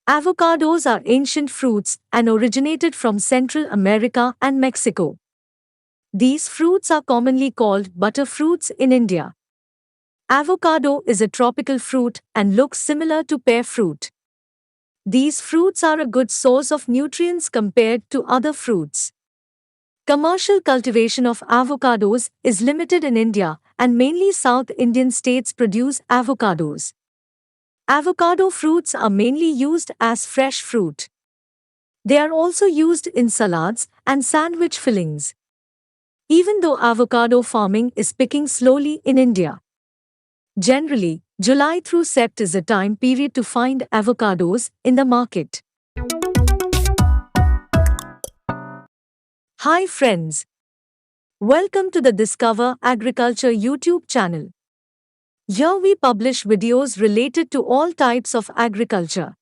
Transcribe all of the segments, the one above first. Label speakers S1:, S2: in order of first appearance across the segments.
S1: Avocados are ancient fruits and originated from Central America and Mexico. These fruits are commonly called butter fruits in India. Avocado is a tropical fruit and looks similar to pear fruit. These fruits are a good source of nutrients compared to other fruits. Commercial cultivation of avocados is limited in India, and mainly South Indian states produce avocados. Avocado fruits are mainly used as fresh fruit. They are also used in salads and sandwich fillings. Even though avocado farming is picking slowly in India. Generally, July through Sept is a time period to find avocados in the market. Hi friends. Welcome to the Discover Agriculture YouTube channel. Here we publish videos related to all types of agriculture.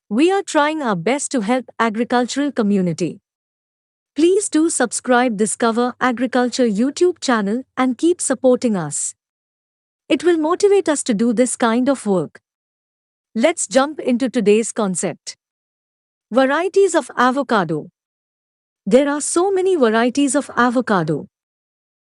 S1: We are trying our best to help agricultural community. Please do subscribe Discover Agriculture YouTube channel and keep supporting us. It will motivate us to do this kind of work. Let's jump into today's concept. Varieties of avocado. There are so many varieties of avocado.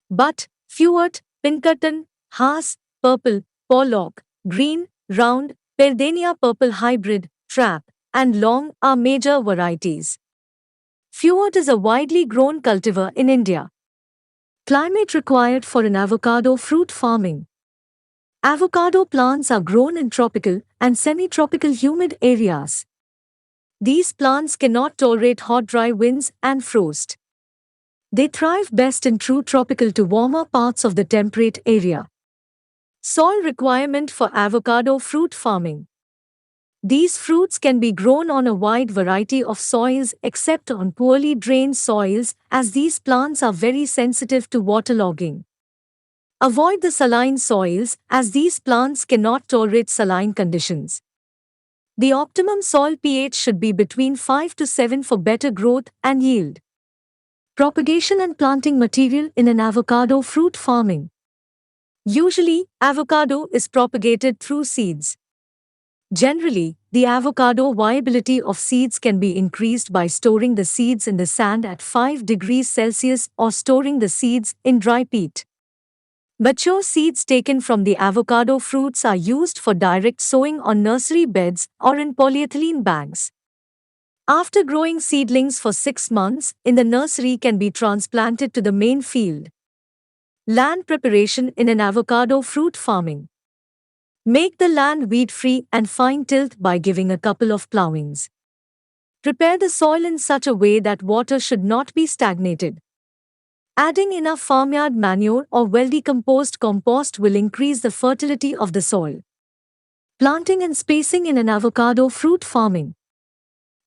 S1: But, Fuert, Pinkerton, Hass, Purple, Pollock, Green, Round, Perdania Purple Hybrid, Trap, and Long are major varieties. Fuert is a widely grown cultivar in India. Climate required for an avocado fruit farming. Avocado plants are grown in tropical and semi-tropical humid areas. These plants cannot tolerate hot dry winds and frost. They thrive best in true tropical to warmer parts of the temperate area. Soil requirement for avocado fruit farming. These fruits can be grown on a wide variety of soils except on poorly drained soils, as these plants are very sensitive to waterlogging. Avoid the saline soils, as these plants cannot tolerate saline conditions. The optimum soil pH should be between 5 to 7 for better growth and yield. Propagation and planting material in an avocado fruit farming. Usually, avocado is propagated through seeds. Generally, the avocado viability of seeds can be increased by storing the seeds in the sand at 5 degrees Celsius or storing the seeds in dry peat. Mature seeds taken from the avocado fruits are used for direct sowing on nursery beds or in polyethylene bags. After growing seedlings for 6 months, in the nursery can be transplanted to the main field. Land preparation in an avocado fruit farming. Make the land weed-free and fine-tilled by giving a couple of plowings. Prepare the soil in such a way that water should not be stagnated. Adding enough farmyard manure or well-decomposed compost will increase the fertility of the soil. Planting and spacing in an avocado fruit farming.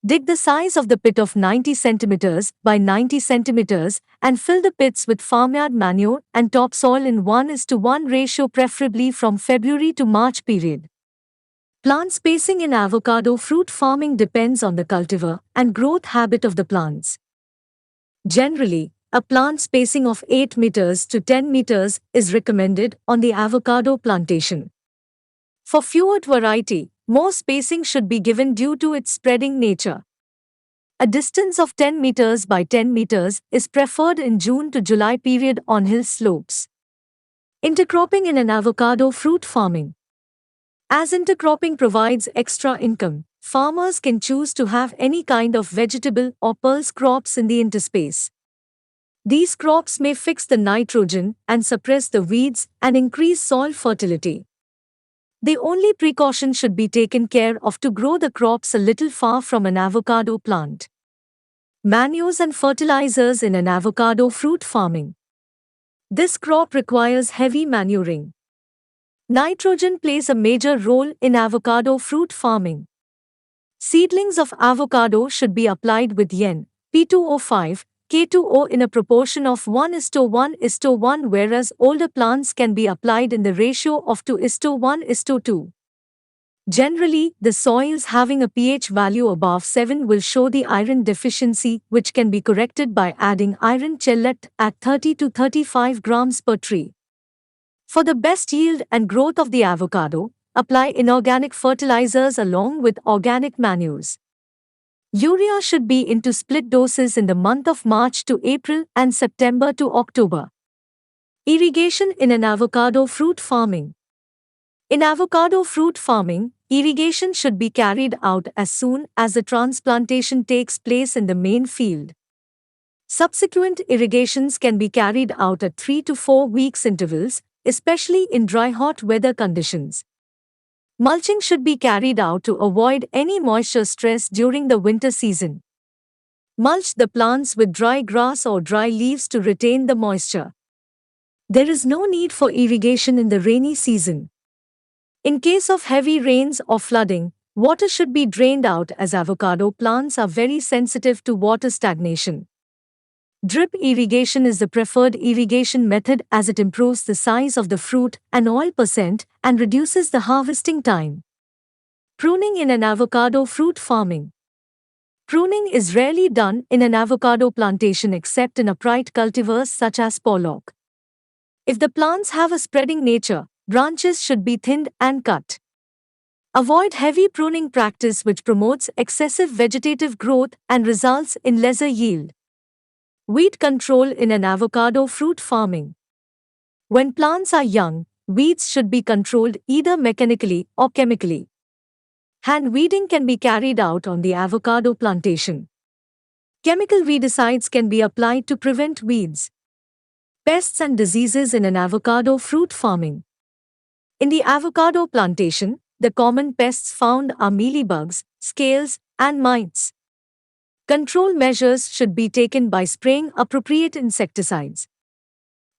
S1: Dig the size of the pit of 90 cm by 90 cm and fill the pits with farmyard manure and topsoil in 1:1 ratio, preferably from February to March period. Plant spacing in avocado fruit farming depends on the cultivar and growth habit of the plants. Generally, a plant spacing of 8 meters to 10 meters is recommended on the avocado plantation. For Fuert variety, more spacing should be given due to its spreading nature. A distance of 10 meters by 10 meters is preferred in June to July period on hill slopes. Intercropping in an avocado fruit farming. As intercropping provides extra income, farmers can choose to have any kind of vegetable or pulse crops in the interspace. These crops may fix the nitrogen and suppress the weeds and increase soil fertility. The only precaution should be taken care of to grow the crops a little far from an avocado plant. Manures and fertilizers in an avocado fruit farming. This crop requires heavy manuring. Nitrogen plays a major role in avocado fruit farming. Seedlings of avocado should be applied with N, P2O5, K2O in a proportion of 1:1:1, whereas older plants can be applied in the ratio of 2:1:2. Generally, the soils having a pH value above 7 will show the iron deficiency, which can be corrected by adding iron chelate at 30 to 35 grams per tree. For the best yield and growth of the avocado, apply inorganic fertilizers along with organic manures. Urea should be into split doses in the month of March to April and September to October. Irrigation in an avocado fruit farming. In avocado fruit farming, irrigation should be carried out as soon as the transplantation takes place in the main field. Subsequent irrigations can be carried out at 3 to 4 weeks intervals, especially in dry hot weather conditions. Mulching should be carried out to avoid any moisture stress during the winter season. Mulch the plants with dry grass or dry leaves to retain the moisture. There is no need for irrigation in the rainy season. In case of heavy rains or flooding, water should be drained out as avocado plants are very sensitive to water stagnation. Drip irrigation is the preferred irrigation method as it improves the size of the fruit and oil percent and reduces the harvesting time. Pruning in an avocado fruit farming. Pruning is rarely done in an avocado plantation except in upright cultivars such as Pollock. If the plants have a spreading nature, branches should be thinned and cut. Avoid heavy pruning practice which promotes excessive vegetative growth and results in lesser yield. Weed control in an avocado fruit farming. When plants are young, weeds should be controlled either mechanically or chemically. Hand weeding can be carried out on the avocado plantation. Chemical weedicides can be applied to prevent weeds. Pests and diseases in an avocado fruit farming. In the avocado plantation, the common pests found are mealybugs, scales, and mites. Control measures should be taken by spraying appropriate insecticides.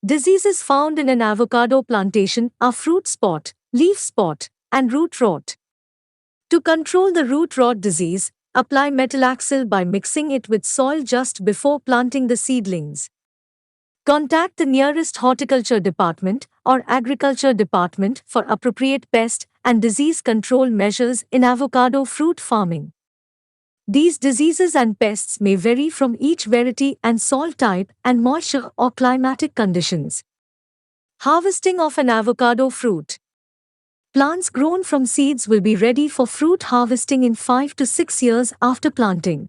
S1: Diseases found in an avocado plantation are fruit spot, leaf spot, and root rot. To control the root rot disease, apply metalaxyl by mixing it with soil just before planting the seedlings. Contact the nearest horticulture department or agriculture department for appropriate pest and disease control measures in avocado fruit farming. These diseases and pests may vary from each variety and soil type and moisture or climatic conditions. Harvesting of an avocado fruit. Plants grown from seeds will be ready for fruit harvesting in 5 to 6 years after planting.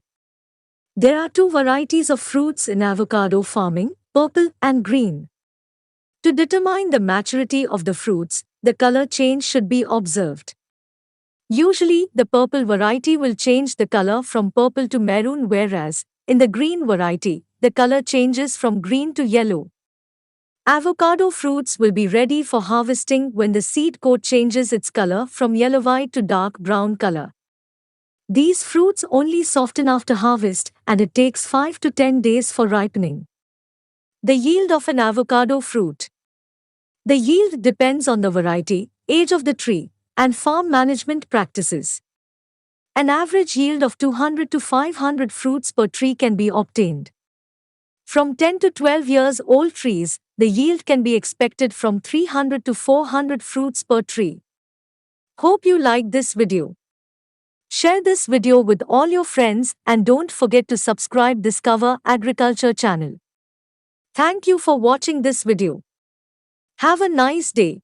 S1: There are two varieties of fruits in avocado farming, purple and green. To determine the maturity of the fruits, the color change should be observed. Usually, the purple variety will change the color from purple to maroon, whereas, in the green variety, the color changes from green to yellow. Avocado fruits will be ready for harvesting when the seed coat changes its color from yellow-white to dark brown color. These fruits only soften after harvest, and it takes 5 to 10 days for ripening. The yield of an avocado fruit. The yield depends on the variety, age of the tree, and farm management practices. An average yield of 200 to 500 fruits per tree can be obtained. From 10 to 12 years old trees, the yield can be expected from 300 to 400 fruits per tree. Hope you liked this video. Share this video with all your friends and don't forget to subscribe Discover Agriculture channel. Thank you for watching this video. Have a nice day.